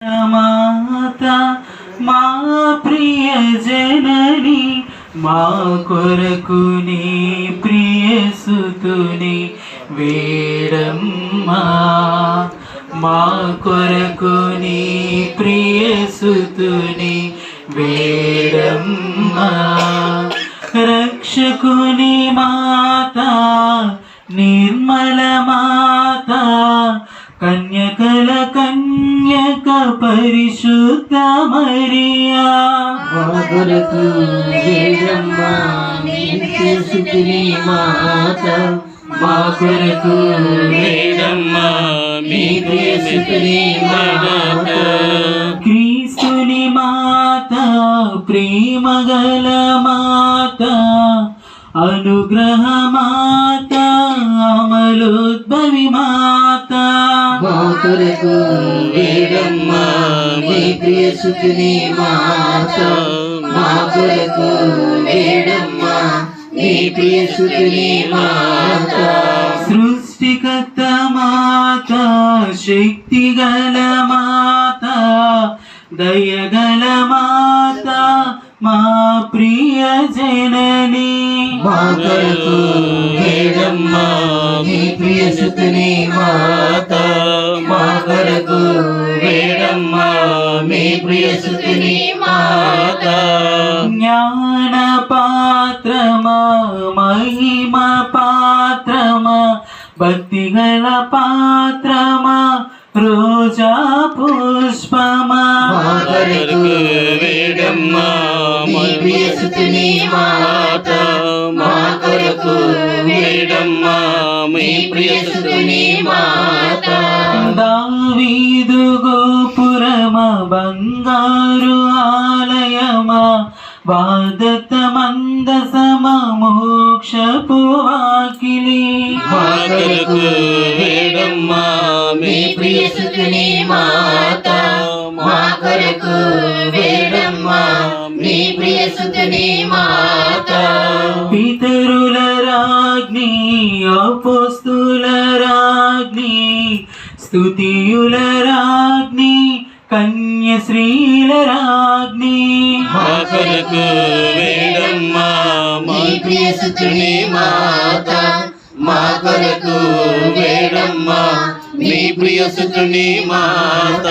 మాతా మా ప్రియ జనని మా కొరకు నీ ప్రియ సుతుని వేడమ్మా మా కొరకు నీ ప్రియ సుతుని వేడమ్మా రక్షకుని మాతా నిర్మల మాతా కన్యకల కన్యక పరిశుద్ధ మరియా మా కొరకు వేడమ్మా నీ ప్రియ సుతుని మాత మా కొరకు వేడమ్మా నీ ప్రియ సుతుని మాత క్రీస్తుని మాత ప్రేమగల మాత అనుగ్రహ మాత అమలోద్భవి మాత మా కొరకు వేడమ్మా నీ ప్రియ సుతుని మాత మా కొరకు వేడమ్మా నీ ప్రియ సుతుని మాత సృష్టికర్త మాత శక్తిగల మాత దయగల మాత మా ప్రియ జనని మా కొరకు వేడమ్మా నీ ప్రియ సుతుని మాత మా కొరకు వేడమ్మా నీ ప్రియ సుతుని మాత జ్ఞాన పాత్రమా మహిమ పాత్రమా భక్తిగల పాత్రమా రోజా పుష్పమా మా కొరకు వేడమ్మా నీ ప్రియ సుతుని మాత మా కొరకు వేడమ్మా నీ ప్రియ సుతుని మాత దావీదు గోపురమా బంగారు ఆలయమా వాదత మందసమ మోక్షపు వాకిలి మా కొరకు వేడమ్మా నీ ప్రియ సుతుని మాత మా కొరకు వేడమ్మా నీ ప్రియ సుతుని మాత పితరుల రాజ్ఞి అపోస్తుల రాజ్ఞి స్తుతియుల రాజ్ఞి కన్యశ్రీల రాజ్ఞి మా కొరకు వేడమ్మా నీ ప్రియ సుతుని మాత మా కొరకు వేడమ్మా నీ ప్రియ సుతుని మాత